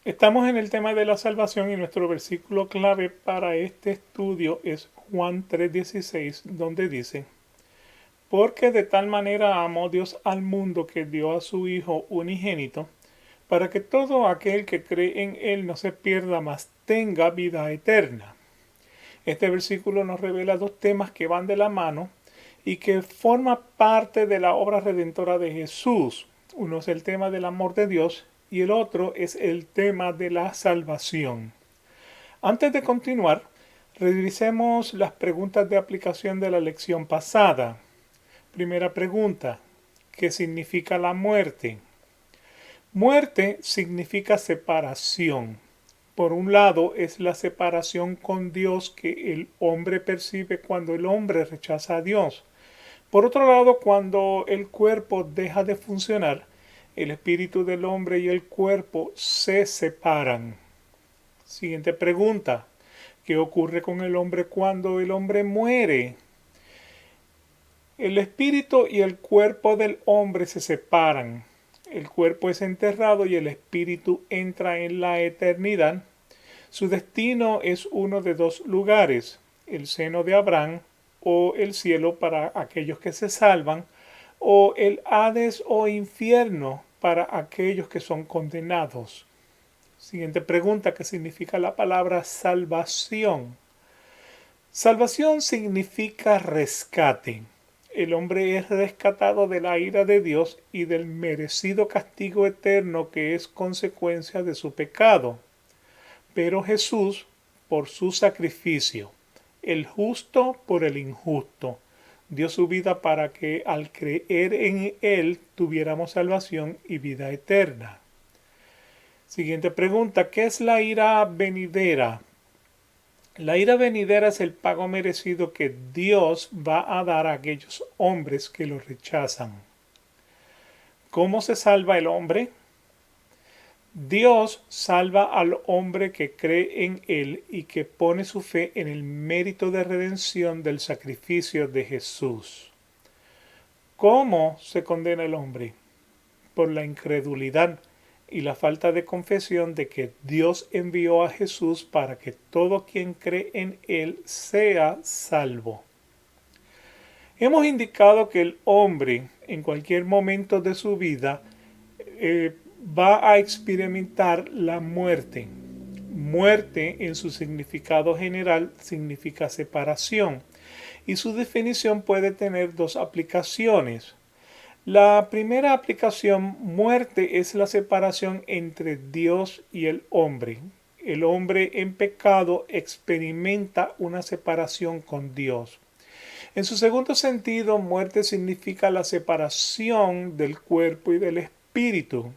Estamos en el tema de la salvación y nuestro versículo clave para este estudio es Juan 3:16, donde dice, porque de tal manera amó Dios al mundo que dio a su Hijo unigénito, para que todo aquel que cree en Él no se pierda, mas tenga vida eterna. Este versículo nos revela dos temas que van de la mano y que forman parte de la obra redentora de Jesús. Uno es el tema del amor de Dios y el otro es el tema de la salvación. Antes de continuar, revisemos las preguntas de aplicación de la lección pasada. Primera pregunta, ¿qué significa la muerte? Muerte significa separación. Por un lado es la separación con Dios que el hombre percibe cuando el hombre rechaza a Dios. Por otro lado, cuando el cuerpo deja de funcionar, el espíritu del hombre y el cuerpo se separan. Siguiente pregunta. ¿Qué ocurre con el hombre cuando el hombre muere? El espíritu y el cuerpo del hombre se separan. El cuerpo es enterrado y el espíritu entra en la eternidad. Su destino es uno de dos lugares, el seno de Abraham o el cielo para aquellos que se salvan, o el Hades o infierno para aquellos que son condenados. Siguiente pregunta, ¿qué significa la palabra salvación? Salvación significa rescate. El hombre es rescatado de la ira de Dios y del merecido castigo eterno que es consecuencia de su pecado. Pero Jesús, por su sacrificio, el justo por el injusto, dio su vida para que al creer en Él tuviéramos salvación y vida eterna. Siguiente pregunta, ¿qué es la ira venidera? La ira venidera es el pago merecido que Dios va a dar a aquellos hombres que lo rechazan. ¿Cómo se salva el hombre? Dios salva al hombre que cree en Él y que pone su fe en el mérito de redención del sacrificio de Jesús. ¿Cómo se condena el hombre? Por la incredulidad y la falta de confesión de que Dios envió a Jesús para que todo quien cree en Él sea salvo. Hemos indicado que el hombre en cualquier momento de su vida va a experimentar la muerte. Muerte en su significado general significa separación y su definición puede tener dos aplicaciones. La primera aplicación, muerte, es la separación entre Dios y el hombre. El hombre en pecado experimenta una separación con Dios. En su segundo sentido, muerte significa la separación del cuerpo y del espíritu.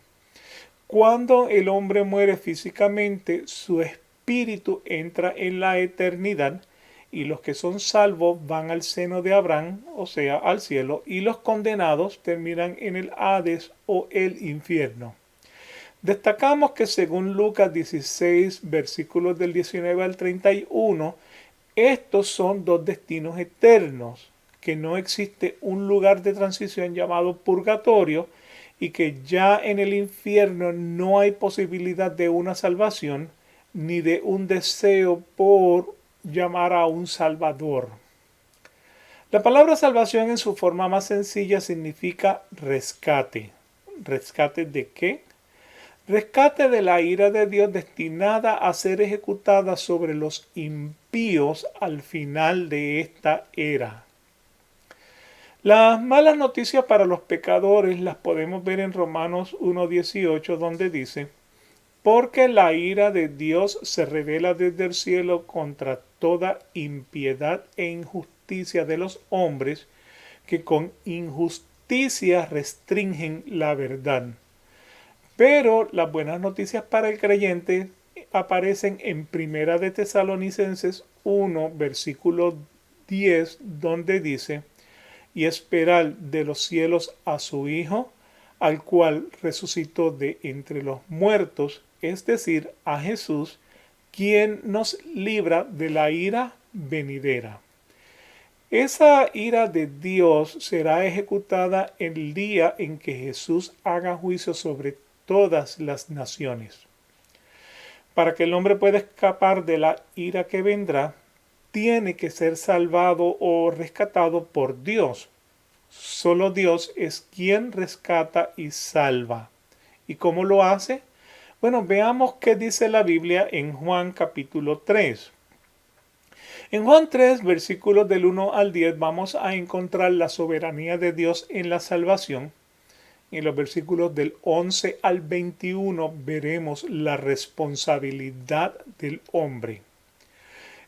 Cuando el hombre muere físicamente, su espíritu entra en la eternidad y los que son salvos van al seno de Abraham, o sea, al cielo, y los condenados terminan en el Hades o el infierno. Destacamos que según Lucas 16, versículos del 19 al 31, estos son dos destinos eternos, que no existe un lugar de transición llamado purgatorio y que ya en el infierno no hay posibilidad de una salvación ni de un deseo por llamar a un salvador. La palabra salvación en su forma más sencilla significa rescate. ¿Rescate de qué? Rescate de la ira de Dios destinada a ser ejecutada sobre los impíos al final de esta era. Las malas noticias para los pecadores las podemos ver en Romanos 1:18, donde dice, porque la ira de Dios se revela desde el cielo contra toda impiedad e injusticia de los hombres que con injusticia restringen la verdad. Pero las buenas noticias para el creyente aparecen en Primera de Tesalonicenses 1, versículo 10, donde dice, y esperar de los cielos a su Hijo, al cual resucitó de entre los muertos, es decir, a Jesús, quien nos libra de la ira venidera. Esa ira de Dios será ejecutada el día en que Jesús haga juicio sobre todas las naciones. Para que el hombre pueda escapar de la ira que vendrá, tiene que ser salvado o rescatado por Dios. Solo Dios es quien rescata y salva. ¿Y cómo lo hace? Bueno, veamos qué dice la Biblia en Juan capítulo 3. En Juan 3, versículos del 1 al 10, vamos a encontrar la soberanía de Dios en la salvación. En los versículos del 11 al 21 veremos la responsabilidad del hombre.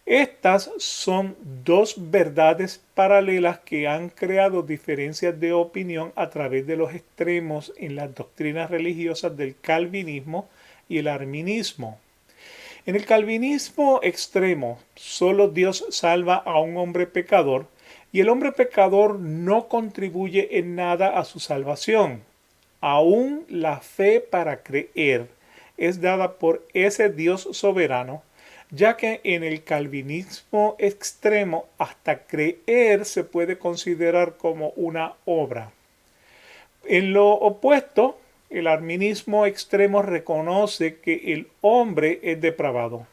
Estas son dos verdades paralelas que han creado diferencias de opinión a través de los extremos en las doctrinas religiosas del calvinismo y el arminismo. En el calvinismo extremo, solo Dios salva a un hombre pecador y el hombre pecador no contribuye en nada a su salvación. Aún la fe para creer es dada por ese Dios soberano, ya que en el calvinismo extremo hasta creer se puede considerar como una obra. En lo opuesto, el arminismo extremo reconoce que el hombre es depravado,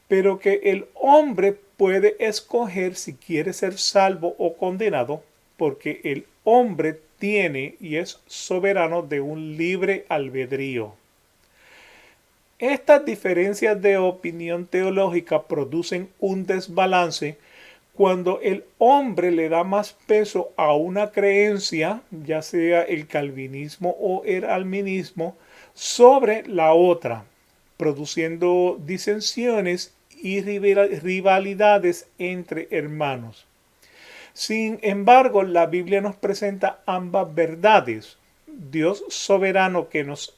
pero que el hombre puede escoger si quiere ser salvo o condenado, porque el hombre tiene y es soberano de un libre albedrío. Estas diferencias de opinión teológica producen un desbalance cuando el hombre le da más peso a una creencia, ya sea el calvinismo o el arminismo, sobre la otra, produciendo disensiones y rivalidades entre hermanos. Sin embargo, la Biblia nos presenta ambas verdades. Dios soberano que nos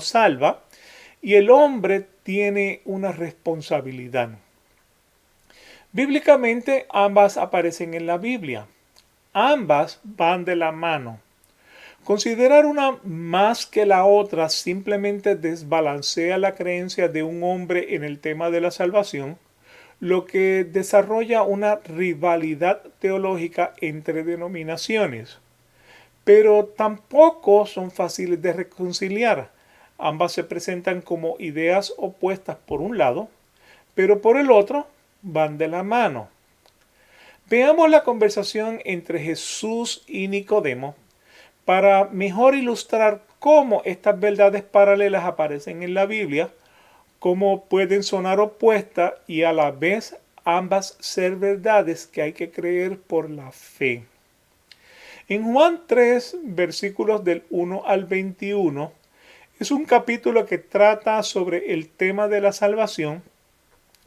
salva y el hombre tiene una responsabilidad. Bíblicamente ambas aparecen en la Biblia. Ambas van de la mano. Considerar una más que la otra simplemente desbalancea la creencia de un hombre en el tema de la salvación, lo que desarrolla una rivalidad teológica entre denominaciones. Pero tampoco son fáciles de reconciliar. Ambas se presentan como ideas opuestas por un lado, pero por el otro van de la mano. Veamos la conversación entre Jesús y Nicodemo para mejor ilustrar cómo estas verdades paralelas aparecen en la Biblia, cómo pueden sonar opuestas y a la vez ambas ser verdades que hay que creer por la fe. En Juan 3, versículos del 1 al 21, es un capítulo que trata sobre el tema de la salvación,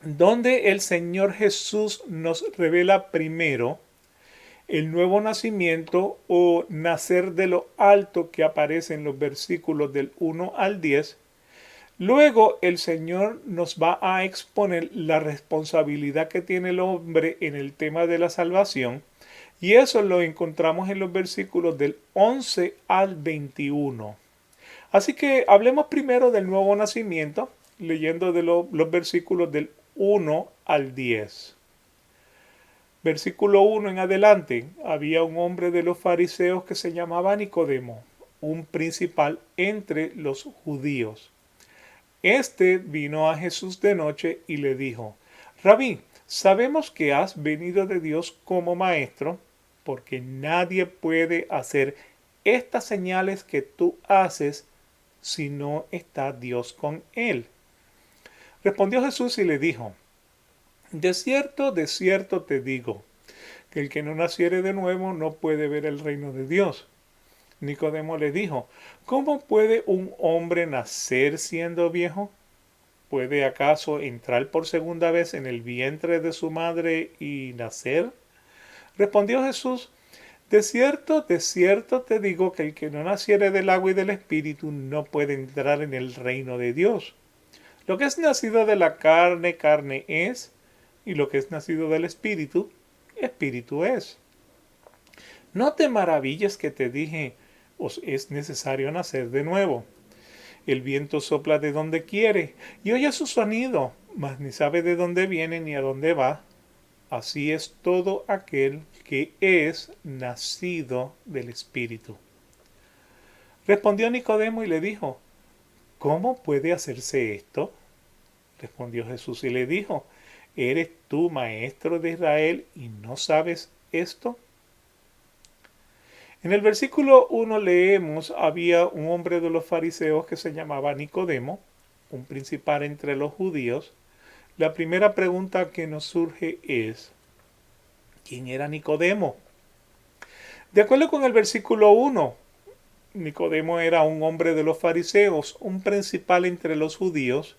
donde el Señor Jesús nos revela primero el nuevo nacimiento o nacer de lo alto que aparece en los versículos del 1 al 10. Luego el Señor nos va a exponer la responsabilidad que tiene el hombre en el tema de la salvación, y eso lo encontramos en los versículos del 11 al 21. Así que hablemos primero del nuevo nacimiento, leyendo de los versículos del 1 al 10. Versículo 1 en adelante, había un hombre de los fariseos que se llamaba Nicodemo, un principal entre los judíos. Este vino a Jesús de noche y le dijo: Rabí, sabemos que has venido de Dios como maestro, porque nadie puede hacer estas señales que tú haces si no está Dios con él. Respondió Jesús y le dijo: de cierto te digo, que el que no naciere de nuevo no puede ver el reino de Dios. Nicodemo le dijo: ¿cómo puede un hombre nacer siendo viejo? ¿Puede acaso entrar por segunda vez en el vientre de su madre y nacer? Respondió Jesús: de cierto te digo que el que no naciere del agua y del espíritu no puede entrar en el reino de Dios. Lo que es nacido de la carne, carne es, y lo que es nacido del espíritu, espíritu es. No te maravilles que te dije: os es necesario nacer de nuevo. El viento sopla de donde quiere y oye su sonido, mas ni sabe de dónde viene ni a dónde va. Así es todo aquel que es nacido del Espíritu. Respondió Nicodemo y le dijo: ¿cómo puede hacerse esto? Respondió Jesús y le dijo, ¿eres tú maestro de Israel y no sabes esto? En el versículo 1 leemos, había un hombre de los fariseos que se llamaba Nicodemo, un principal entre los judíos. La primera pregunta que nos surge es, ¿quién era Nicodemo? De acuerdo con el versículo 1, Nicodemo era un hombre de los fariseos, un principal entre los judíos.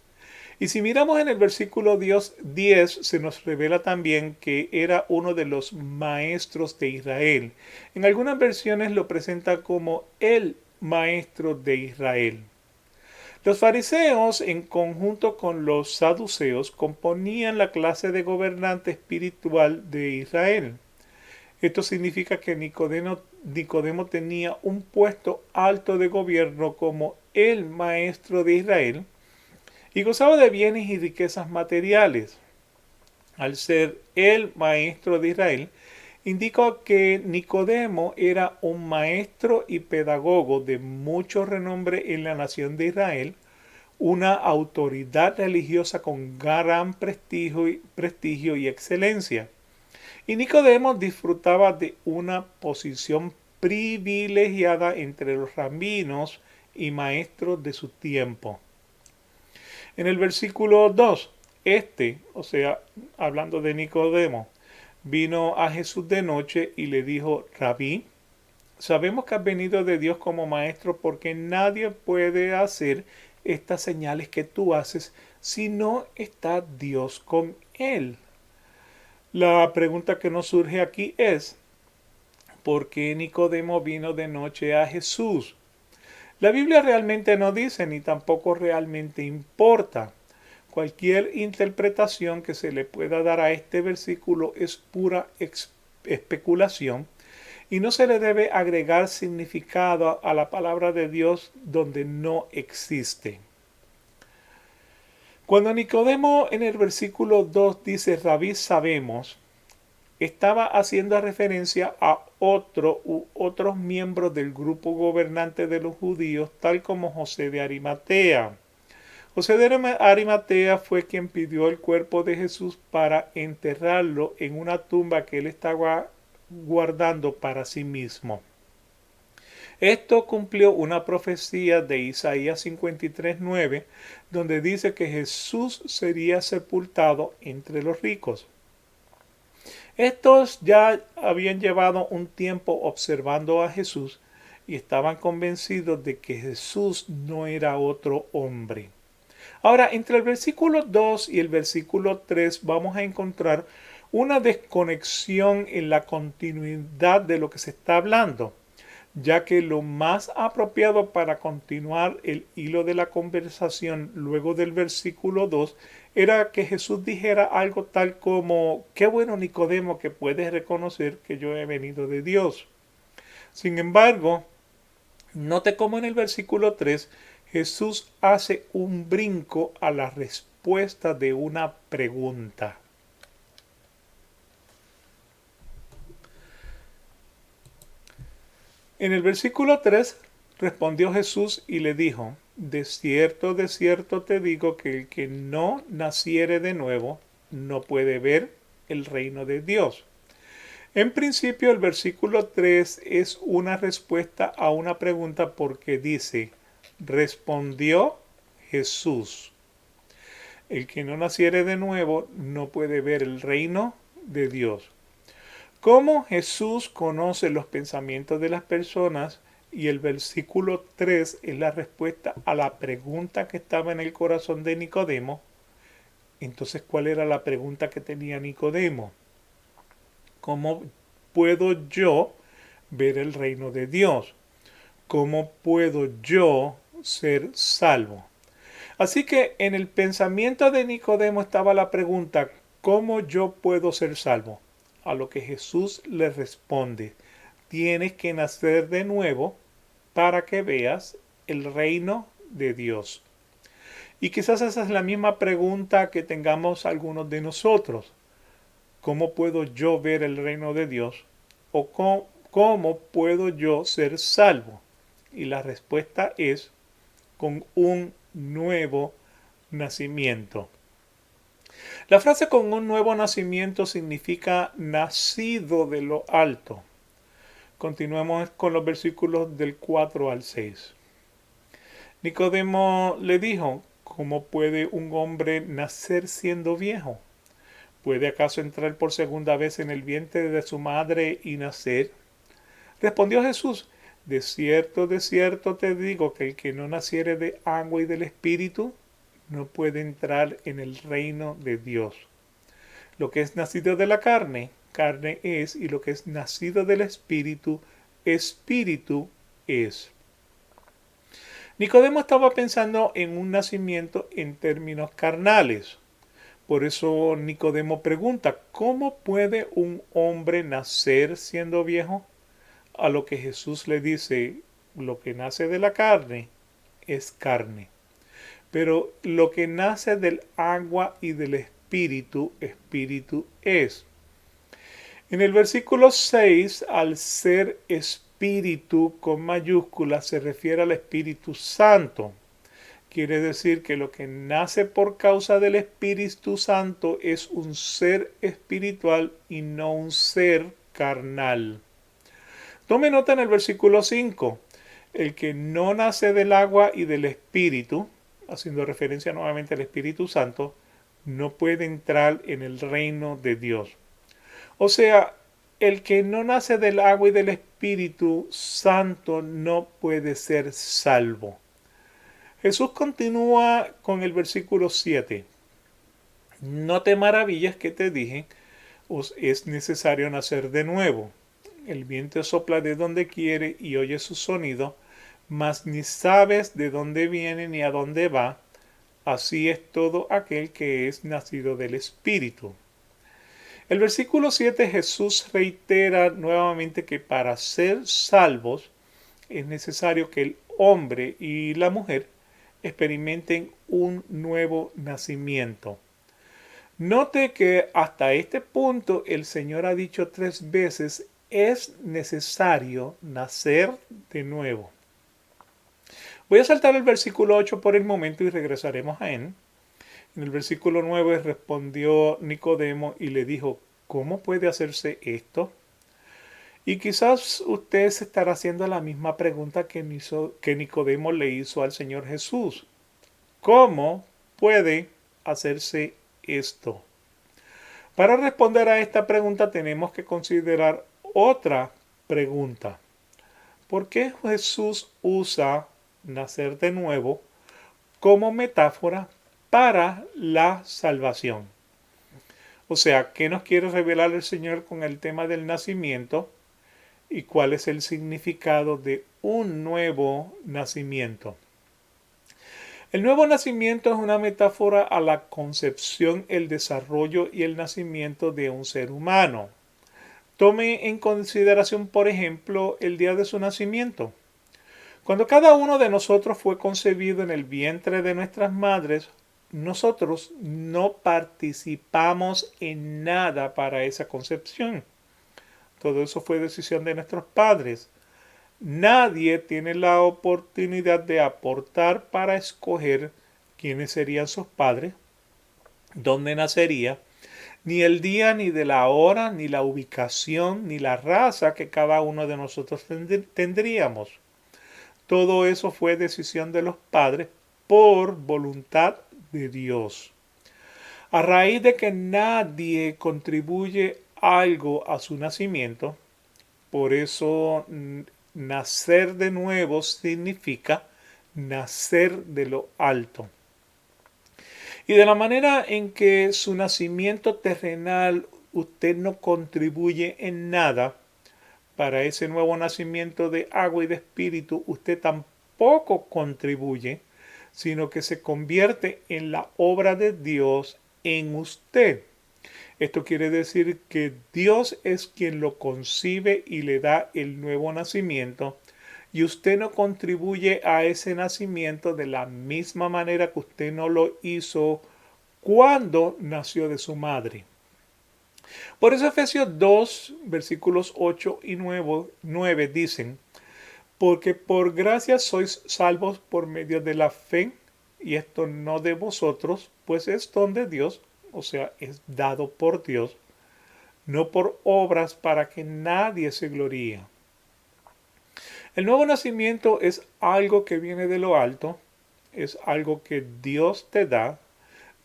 Y si miramos en el versículo 10, se nos revela también que era uno de los maestros de Israel. En algunas versiones lo presenta como el maestro de Israel. Los fariseos, en conjunto con los saduceos, componían la clase de gobernante espiritual de Israel. Esto significa que Nicodemo tenía un puesto alto de gobierno como el maestro de Israel y gozaba de bienes y riquezas materiales. Al ser el maestro de Israel, indica que Nicodemo era un maestro y pedagogo de mucho renombre en la nación de Israel, una autoridad religiosa con gran prestigio y excelencia. Y Nicodemo disfrutaba de una posición privilegiada entre los rabinos y maestros de su tiempo. En el versículo 2, o sea, hablando de Nicodemo, vino a Jesús de noche y le dijo, Rabí, sabemos que has venido de Dios como maestro porque nadie puede hacer estas señales que tú haces si no está Dios con él. La pregunta que nos surge aquí es, ¿por qué Nicodemo vino de noche a Jesús? La Biblia realmente no dice ni tampoco realmente importa. Cualquier interpretación que se le pueda dar a este versículo es pura especulación y no se le debe agregar significado a la palabra de Dios donde no existe. Cuando Nicodemo en el versículo 2 dice Rabí sabemos, estaba haciendo referencia a otros miembros del grupo gobernante de los judíos, tal como José de Arimatea. José de Arimatea fue quien pidió el cuerpo de Jesús para enterrarlo en una tumba que él estaba guardando para sí mismo. Esto cumplió una profecía de Isaías 53:9, donde dice que Jesús sería sepultado entre los ricos. Estos ya habían llevado un tiempo observando a Jesús y estaban convencidos de que Jesús no era otro hombre. Ahora, entre el versículo 2 y el versículo 3 vamos a encontrar una desconexión en la continuidad de lo que se está hablando, ya que lo más apropiado para continuar el hilo de la conversación luego del versículo 2 era que Jesús dijera algo tal como, qué bueno Nicodemo que puedes reconocer que yo he venido de Dios. Sin embargo, note cómo en el versículo 3 Jesús hace un brinco a la respuesta de una pregunta. En el versículo 3 respondió Jesús y le dijo, de cierto te digo que el que no naciere de nuevo no puede ver el reino de Dios. En principio el versículo 3 es una respuesta a una pregunta porque dice, respondió Jesús. El que no naciere de nuevo no puede ver el reino de Dios. ¿Cómo Jesús conoce los pensamientos de las personas? Y el versículo 3 es la respuesta a la pregunta que estaba en el corazón de Nicodemo. Entonces, ¿cuál era la pregunta que tenía Nicodemo? ¿Cómo puedo yo ver el reino de Dios? ¿Cómo puedo yo ser salvo? Así que en el pensamiento de Nicodemo estaba la pregunta, ¿cómo yo puedo ser salvo? A lo que Jesús le responde, tienes que nacer de nuevo para que veas el reino de Dios. Y quizás esa es la misma pregunta que tengamos algunos de nosotros. ¿Cómo puedo yo ver el reino de Dios? ¿O cómo puedo yo ser salvo? Y la respuesta es con un nuevo nacimiento. La frase con un nuevo nacimiento significa nacido de lo alto. Continuemos con los versículos del 4 al 6. Nicodemo le dijo, ¿cómo puede un hombre nacer siendo viejo? ¿Puede acaso entrar por segunda vez en el vientre de su madre y nacer? Respondió Jesús, de cierto te digo que el que no naciere de agua y del Espíritu no puede entrar en el reino de Dios. Lo que es nacido de la carne, carne es, y lo que es nacido del Espíritu, Espíritu es. Nicodemo estaba pensando en un nacimiento en términos carnales. Por eso Nicodemo pregunta, ¿cómo puede un hombre nacer siendo viejo? A lo que Jesús le dice, lo que nace de la carne es carne, pero lo que nace del agua y del espíritu, espíritu es. En el versículo 6, al ser espíritu con mayúscula se refiere al Espíritu Santo. Quiere decir que lo que nace por causa del Espíritu Santo es un ser espiritual y no un ser carnal. Tome nota en el versículo 5. El que no nace del agua y del Espíritu, haciendo referencia nuevamente al Espíritu Santo, no puede entrar en el reino de Dios. O sea, el que no nace del agua y del Espíritu Santo no puede ser salvo. Jesús continúa con el versículo 7. No te maravilles que te dije, os es necesario nacer de nuevo. El viento sopla de donde quiere y oye su sonido, mas ni sabes de dónde viene ni a dónde va. Así es todo aquel que es nacido del Espíritu. El versículo 7 Jesús reitera nuevamente que para ser salvos es necesario que el hombre y la mujer experimenten un nuevo nacimiento. Note que hasta este punto el Señor ha dicho 3 veces es necesario nacer de nuevo. Voy a saltar el versículo 8 por el momento y regresaremos a él. En el versículo 9 respondió Nicodemo y le dijo, ¿cómo puede hacerse esto? Y quizás usted se estará haciendo la misma pregunta que Nicodemo le hizo al Señor Jesús. ¿Cómo puede hacerse esto? Para responder a esta pregunta tenemos que considerar otra pregunta. ¿Por qué Jesús usa nacer de nuevo como metáfora para la salvación? O sea, ¿qué nos quiere revelar el Señor con el tema del nacimiento? ¿Y cuál es el significado de un nuevo nacimiento? El nuevo nacimiento es una metáfora a la concepción, el desarrollo y el nacimiento de un ser humano. Tome en consideración, por ejemplo, el día de su nacimiento. Cuando cada uno de nosotros fue concebido en el vientre de nuestras madres, nosotros no participamos en nada para esa concepción. Todo eso fue decisión de nuestros padres. Nadie tiene la oportunidad de aportar para escoger quiénes serían sus padres, dónde nacería, ni el día, ni de la hora, ni la ubicación, ni la raza que cada uno de nosotros tendríamos. Todo eso fue decisión de los padres por voluntad de Dios. A raíz de que nadie contribuye algo a su nacimiento, por eso nacer de nuevo significa nacer de lo alto. Y de la manera en que su nacimiento terrenal usted no contribuye en nada, para ese nuevo nacimiento de agua y de espíritu usted tampoco contribuye, sino que se convierte en la obra de Dios en usted. Esto quiere decir que Dios es quien lo concibe y le da el nuevo nacimiento y usted no contribuye a ese nacimiento de la misma manera que usted no lo hizo cuando nació de su madre. Por eso Efesios 2, versículos 8 y 9 dicen, porque por gracia sois salvos por medio de la fe, y esto no de vosotros, pues es don de Dios, o sea, es dado por Dios, no por obras para que nadie se gloríe. El nuevo nacimiento es algo que viene de lo alto, es algo que Dios te da,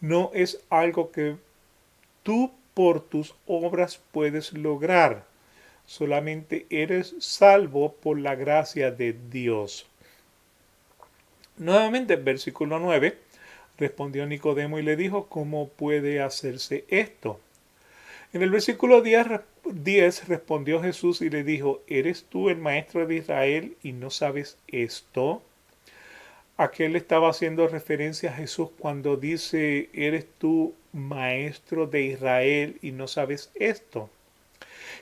no es algo que tú por tus obras puedes lograr. Solamente eres salvo por la gracia de Dios. Nuevamente, versículo 9, respondió Nicodemo y le dijo, ¿cómo puede hacerse esto? En el versículo 10 respondió Jesús y le dijo, ¿eres tú el maestro de Israel y no sabes esto? ¿A qué le estaba haciendo referencia a Jesús cuando dice, ¿eres tú maestro de Israel y no sabes esto?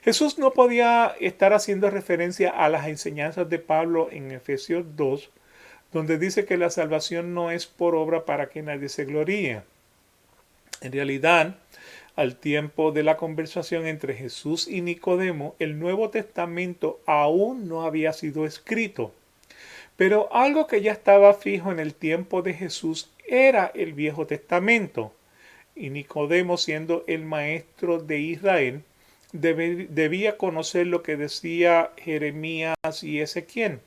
Jesús no podía estar haciendo referencia a las enseñanzas de Pablo en Efesios 2, donde dice que la salvación no es por obra para que nadie se gloríe. En realidad, al tiempo de la conversación entre Jesús y Nicodemo, el Nuevo Testamento aún no había sido escrito. Pero algo que ya estaba fijo en el tiempo de Jesús era el Viejo Testamento. Y Nicodemo, siendo el maestro de Israel, debía conocer lo que decía Jeremías y Ezequiel.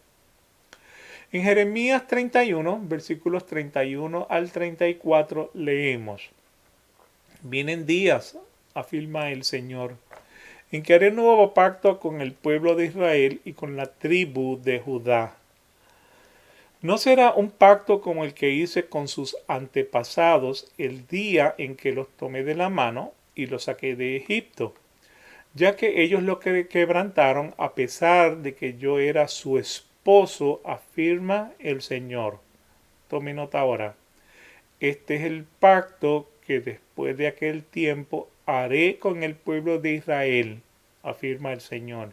En Jeremías 31, versículos 31 al 34, leemos: Vienen días, afirma el Señor, en que haré un nuevo pacto con el pueblo de Israel y con la tribu de Judá. No será un pacto como el que hice con sus antepasados el día en que los tomé de la mano y los saqué de Egipto, ya que ellos lo quebrantaron a pesar de que yo era su esposo, afirma el Señor. Tome nota ahora. Este es el pacto que después de aquel tiempo haré con el pueblo de Israel, afirma el Señor.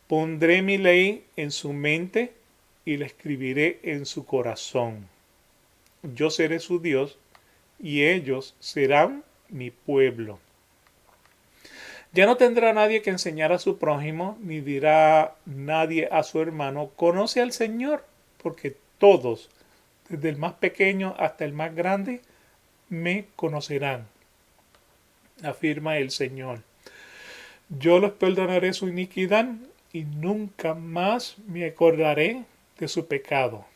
Pondré mi ley en su mente y la escribiré en su corazón. Yo seré su Dios y ellos serán mi pueblo. Ya no tendrá nadie que enseñar a su prójimo, ni dirá nadie a su hermano, conoce al Señor, porque todos, desde el más pequeño hasta el más grande, me conocerán, afirma el Señor. Yo les perdonaré su iniquidad y nunca más me acordaré de su pecado.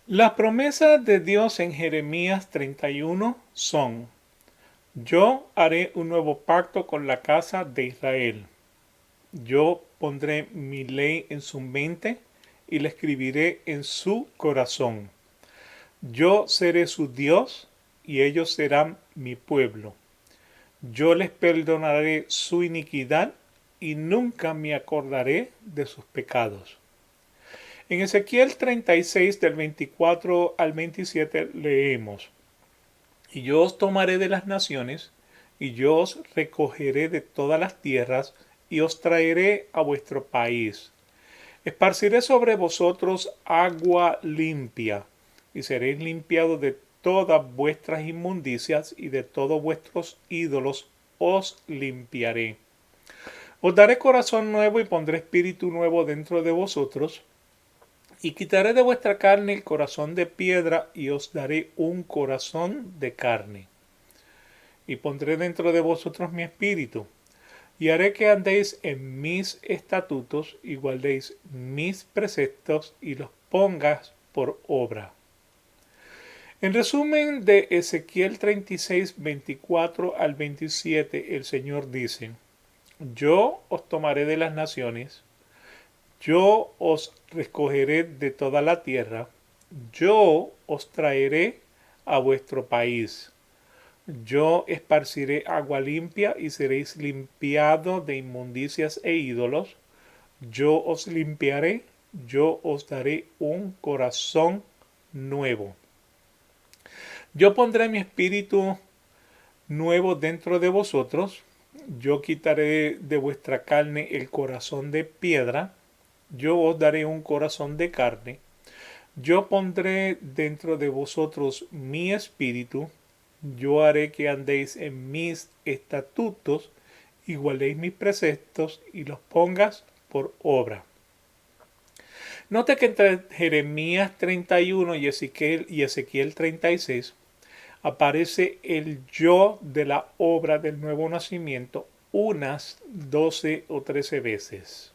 Las promesas de Dios en Jeremías 31 son: yo haré un nuevo pacto con la casa de Israel. Yo pondré mi ley en su mente y la escribiré en su corazón. Yo seré su Dios y ellos serán mi pueblo. Yo les perdonaré su iniquidad y nunca me acordaré de sus pecados. En Ezequiel 36 del 24 al 27 leemos: Y yo os tomaré de las naciones, y yo os recogeré de todas las tierras, y os traeré a vuestro país. Esparciré sobre vosotros agua limpia, y seréis limpiados de todas vuestras inmundicias, y de todos vuestros ídolos os limpiaré. Os daré corazón nuevo y pondré espíritu nuevo dentro de vosotros, y quitaré de vuestra carne el corazón de piedra, y os daré un corazón de carne. Y pondré dentro de vosotros mi espíritu, y haré que andéis en mis estatutos, y guardéis mis preceptos, y los pongas por obra. En resumen de Ezequiel 36, 24 al 27, el Señor dice: Yo os tomaré de las naciones, yo os recogeré de toda la tierra, yo os traeré a vuestro país. Yo esparciré agua limpia y seréis limpiados de inmundicias e ídolos. Yo os limpiaré, yo os daré un corazón nuevo. Yo pondré mi espíritu nuevo dentro de vosotros. Yo quitaré de vuestra carne el corazón de piedra. Yo os daré un corazón de carne. Yo pondré dentro de vosotros mi espíritu. Yo haré que andéis en mis estatutos y guardéis mis preceptos y los pongas por obra. Note que entre Jeremías 31 y Ezequiel 36 aparece el yo de la obra del nuevo nacimiento unas 12 o 13 veces.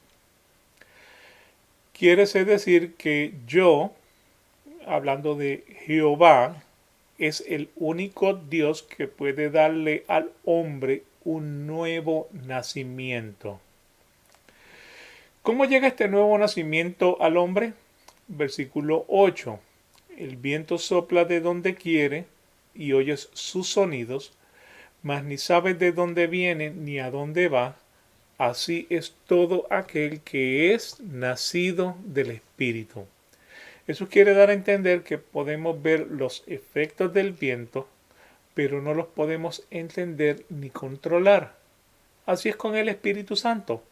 Quiere decir que yo, hablando de Jehová, es el único Dios que puede darle al hombre un nuevo nacimiento. ¿Cómo llega este nuevo nacimiento al hombre? Versículo 8. El viento sopla de donde quiere y oyes sus sonidos, mas ni sabes de dónde viene ni a dónde va. Así es todo aquel que es nacido del Espíritu. Eso quiere dar a entender que podemos ver los efectos del viento, pero no los podemos entender ni controlar. Así es con el Espíritu Santo.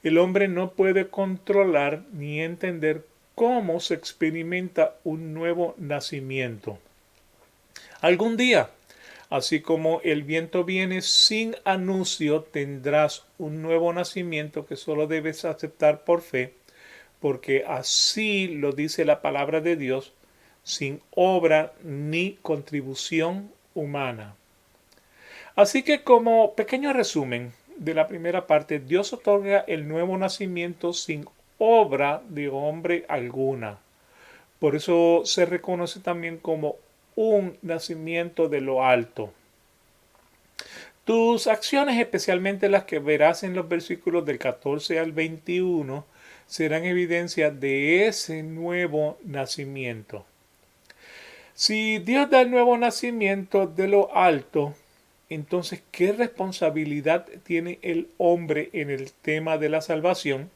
El hombre no puede controlar ni entender cómo se experimenta un nuevo nacimiento. Algún día, así como el viento viene sin anuncio, tendrás un nuevo nacimiento que solo debes aceptar por fe, porque así lo dice la palabra de Dios, sin obra ni contribución humana. Así que como pequeño resumen de la primera parte, Dios otorga el nuevo nacimiento sin obra de hombre alguna. Por eso se reconoce también como un nacimiento de lo alto. Tus acciones, especialmente las que verás en los versículos del 14 al 21, serán evidencia de ese nuevo nacimiento. Si Dios da el nuevo nacimiento de lo alto, entonces, ¿qué responsabilidad tiene el hombre en el tema de la salvación?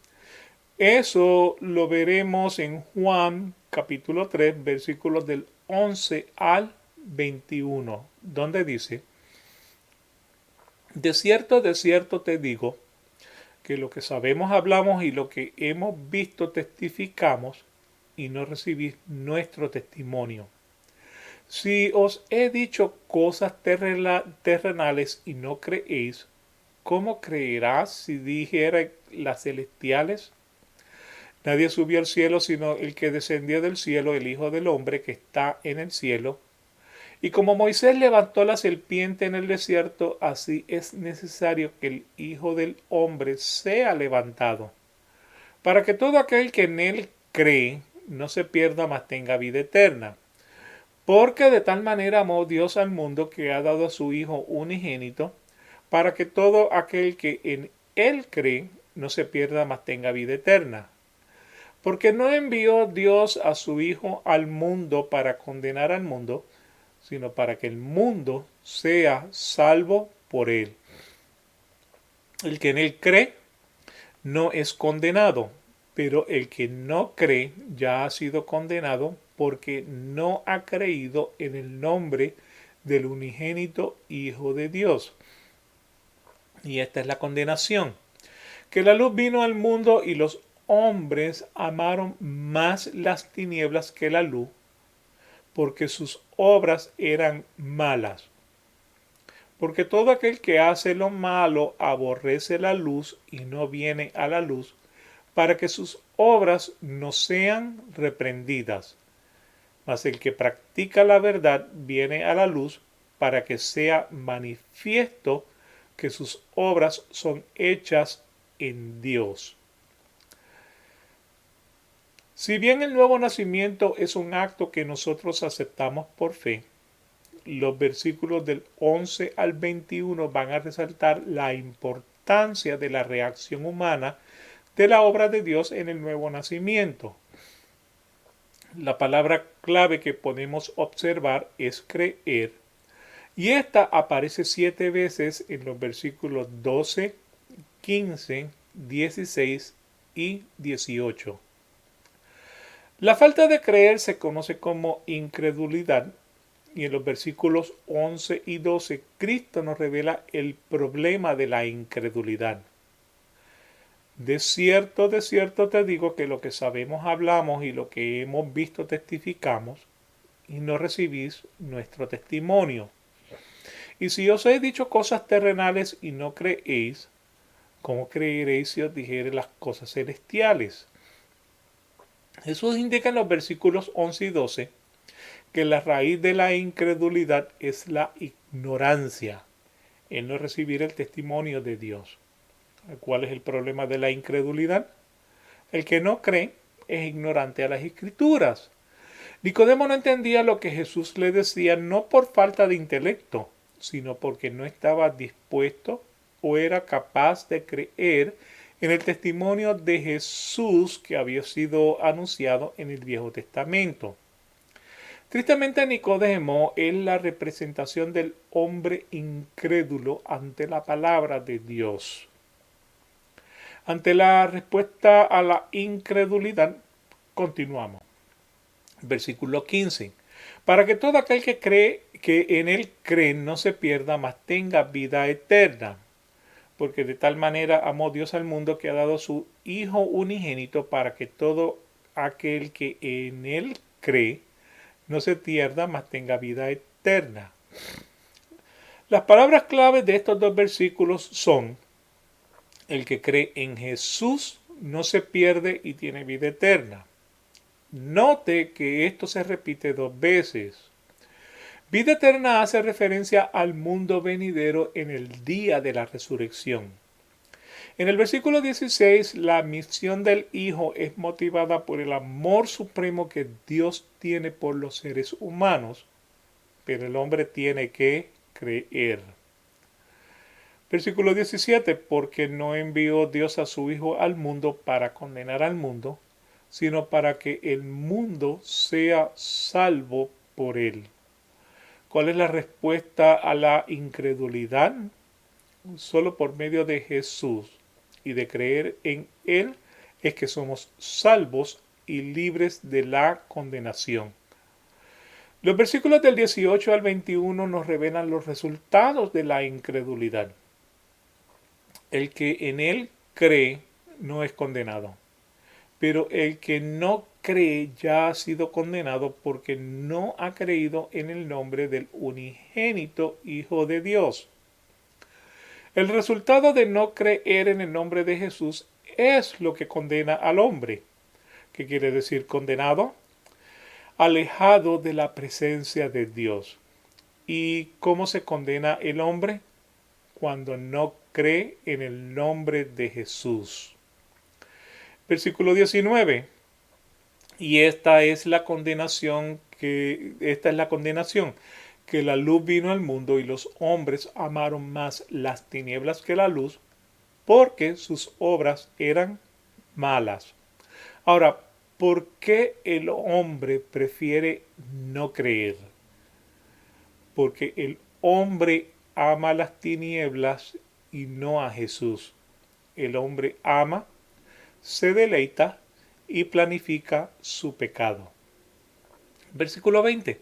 Eso lo veremos en Juan capítulo 3, versículos del 11 al 21, donde dice: de cierto te digo, que lo que sabemos hablamos y lo que hemos visto testificamos, y no recibís nuestro testimonio. Si os he dicho cosas terrenales y no creéis, ¿cómo creerás si dijera las celestiales? Nadie subió al cielo sino el que descendió del cielo, el Hijo del Hombre que está en el cielo. Y como Moisés levantó la serpiente en el desierto, así es necesario que el Hijo del Hombre sea levantado, para que todo aquel que en él cree no se pierda, mas tenga vida eterna. Porque de tal manera amó Dios al mundo que ha dado a su Hijo unigénito, para que todo aquel que en él cree no se pierda, mas tenga vida eterna. Porque no envió Dios a su Hijo al mundo para condenar al mundo, sino para que el mundo sea salvo por él. El que en él cree no es condenado, pero el que no cree ya ha sido condenado porque no ha creído en el nombre del unigénito Hijo de Dios. Y esta es la condenación, que la luz vino al mundo y los hombres amaron más las tinieblas que la luz, porque sus obras eran malas. Porque todo aquel que hace lo malo aborrece la luz y no viene a la luz, para que sus obras no sean reprendidas. Mas el que practica la verdad viene a la luz, para que sea manifiesto que sus obras son hechas en Dios. Si bien el nuevo nacimiento es un acto que nosotros aceptamos por fe, los versículos del 11 al 21 van a resaltar la importancia de la reacción humana de la obra de Dios en el nuevo nacimiento. La palabra clave que podemos observar es creer, y esta aparece 7 veces en los versículos 12, 15, 16 y 18. La falta de creer se conoce como incredulidad, y en los versículos 11 y 12 Cristo nos revela el problema de la incredulidad. De cierto te digo que lo que sabemos hablamos y lo que hemos visto testificamos, y no recibís nuestro testimonio. Y si os he dicho cosas terrenales y no creéis, ¿cómo creeréis si os dijere las cosas celestiales? Jesús indica en los versículos 11 y 12 que la raíz de la incredulidad es la ignorancia, el no recibir el testimonio de Dios. ¿Cuál es el problema de la incredulidad? El que no cree es ignorante a las escrituras. Nicodemo no entendía lo que Jesús le decía no por falta de intelecto, sino porque no estaba dispuesto o era capaz de creer en el testimonio de Jesús que había sido anunciado en el Viejo Testamento. Tristemente, Nicodemo es la representación del hombre incrédulo ante la palabra de Dios. Ante la respuesta a la incredulidad, continuamos. Versículo 15. Para que todo aquel que cree que en él cree no se pierda, mas tenga vida eterna. Porque de tal manera amó Dios al mundo que ha dado su Hijo unigénito para que todo aquel que en él cree no se pierda, mas tenga vida eterna. Las palabras claves de estos dos versículos son: el que cree en Jesús no se pierde y tiene vida eterna. Note que esto se repite dos veces. Vida eterna hace referencia al mundo venidero en el día de la resurrección. En el versículo 16, la misión del Hijo es motivada por el amor supremo que Dios tiene por los seres humanos, pero el hombre tiene que creer. Versículo 17, porque no envió Dios a su Hijo al mundo para condenar al mundo, sino para que el mundo sea salvo por él. ¿Cuál es la respuesta a la incredulidad? Solo por medio de Jesús y de creer en Él es que somos salvos y libres de la condenación. Los versículos del 18 al 21 nos revelan los resultados de la incredulidad. El que en Él cree no es condenado, pero el que no cree ya ha sido condenado porque no ha creído en el nombre del unigénito Hijo de Dios. El resultado de no creer en el nombre de Jesús es lo que condena al hombre. ¿Qué quiere decir condenado? Alejado de la presencia de Dios. ¿Y cómo se condena el hombre? Cuando no cree en el nombre de Jesús. Versículo 19. Y esta es la condenación que la luz vino al mundo y los hombres amaron más las tinieblas que la luz, porque sus obras eran malas. Ahora, ¿por qué el hombre prefiere no creer? Porque el hombre ama las tinieblas y no a Jesús. El hombre ama, se deleita y planifica su pecado. Versículo 20.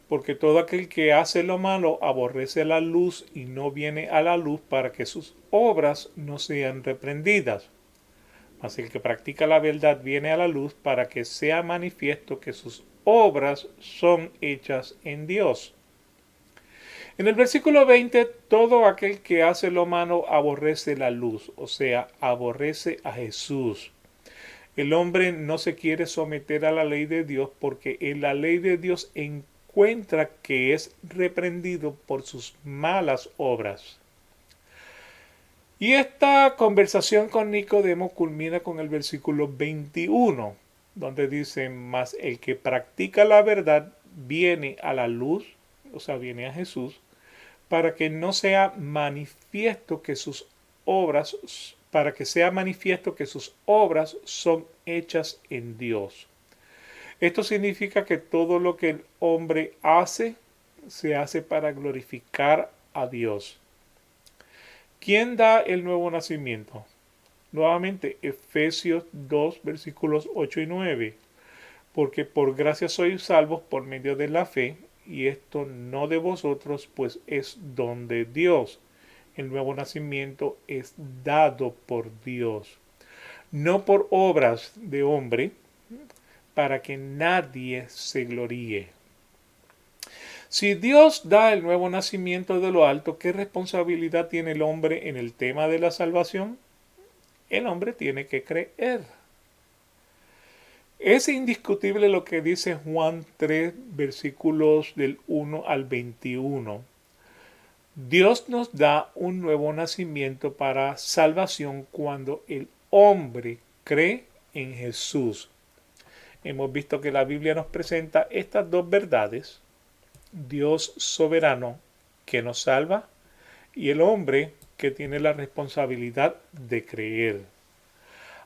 Porque todo aquel que hace lo malo aborrece la luz y no viene a la luz para que sus obras no sean reprendidas. Mas el que practica la verdad viene a la luz para que sea manifiesto que sus obras son hechas en Dios. En el versículo 20, todo aquel que hace lo malo aborrece la luz, o sea, aborrece a Jesús. El hombre no se quiere someter a la ley de Dios porque en la ley de Dios encuentra que es reprendido por sus malas obras. Y esta conversación con Nicodemo culmina con el versículo 21, donde dice: mas el que practica la verdad viene a la luz, o sea, viene a Jesús, para que no sea manifiesto que sus obras, para que sea manifiesto que sus obras son hechas en Dios. Esto significa que todo lo que el hombre hace, se hace para glorificar a Dios. ¿Quién da el nuevo nacimiento? Nuevamente, Efesios 2, versículos 8 y 9. Porque por gracia sois salvos por medio de la fe, y esto no de vosotros, pues es don de Dios. El nuevo nacimiento es dado por Dios, no por obras de hombre, para que nadie se gloríe. Si Dios da el nuevo nacimiento de lo alto, ¿qué responsabilidad tiene el hombre en el tema de la salvación? El hombre tiene que creer. Es indiscutible lo que dice Juan 3, versículos del 1 al 21. Dios nos da un nuevo nacimiento para salvación cuando el hombre cree en Jesús. Hemos visto que la Biblia nos presenta estas dos verdades: Dios soberano que nos salva y el hombre que tiene la responsabilidad de creer.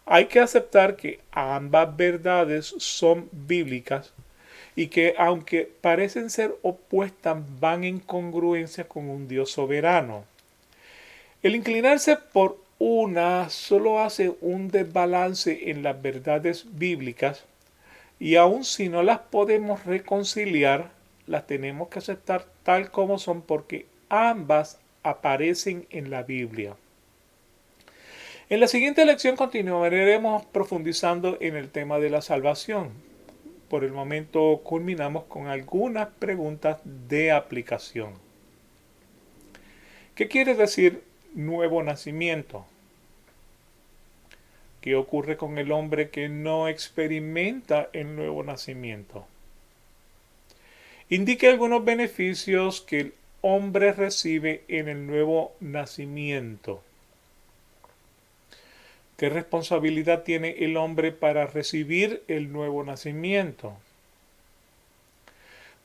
Hay que aceptar que ambas verdades son bíblicas y que aunque parecen ser opuestas van en congruencia con un Dios soberano. El inclinarse por una solo hace un desbalance en las verdades bíblicas y aun si no las podemos reconciliar, las tenemos que aceptar tal como son porque ambas aparecen en la Biblia. En la siguiente lección continuaremos profundizando en el tema de la salvación. Por el momento culminamos con algunas preguntas de aplicación. ¿Qué quiere decir nuevo nacimiento? ¿Qué ocurre con el hombre que no experimenta el nuevo nacimiento? Indique algunos beneficios que el hombre recibe en el nuevo nacimiento. ¿Qué responsabilidad tiene el hombre para recibir el nuevo nacimiento?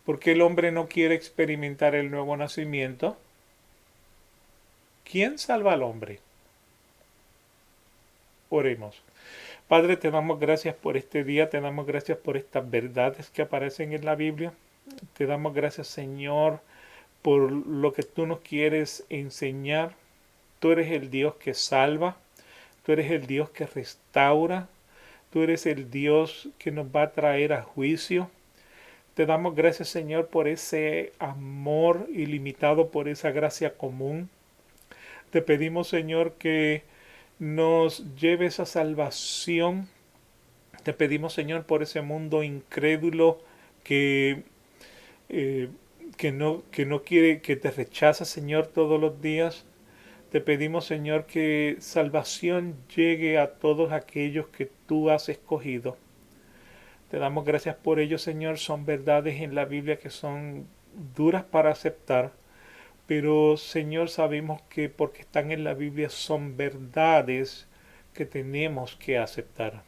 ¿Por qué el hombre no quiere experimentar el nuevo nacimiento? ¿Quién salva al hombre? Oremos. Padre, te damos gracias por este día, te damos gracias por estas verdades que aparecen en la Biblia. Te damos gracias, Señor, por lo que tú nos quieres enseñar. Tú eres el Dios que salva, tú eres el Dios que restaura, tú eres el Dios que nos va a traer a juicio. Te damos gracias, Señor, por ese amor ilimitado, por esa gracia común. Te pedimos, Señor, que nos lleves a salvación. Te pedimos, Señor, por ese mundo incrédulo que, eh, que no quiere, que te rechaza, Señor, todos los días. Te pedimos, Señor, que salvación llegue a todos aquellos que tú has escogido. Te damos gracias por ello, Señor. Son verdades en la Biblia que son duras para aceptar, pero, Señor, sabemos que porque están en la Biblia son verdades que tenemos que aceptar.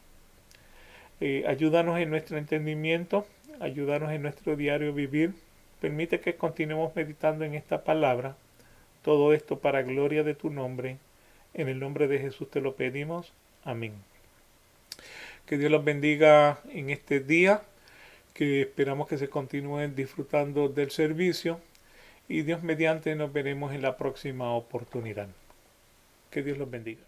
Ayúdanos en nuestro entendimiento, ayúdanos en nuestro diario vivir. Permite que continuemos meditando en esta palabra. Todo esto para gloria de tu nombre. En el nombre de Jesús te lo pedimos. Amén. Que Dios los bendiga en este día, que esperamos que se continúen disfrutando del servicio y Dios mediante nos veremos en la próxima oportunidad. Que Dios los bendiga.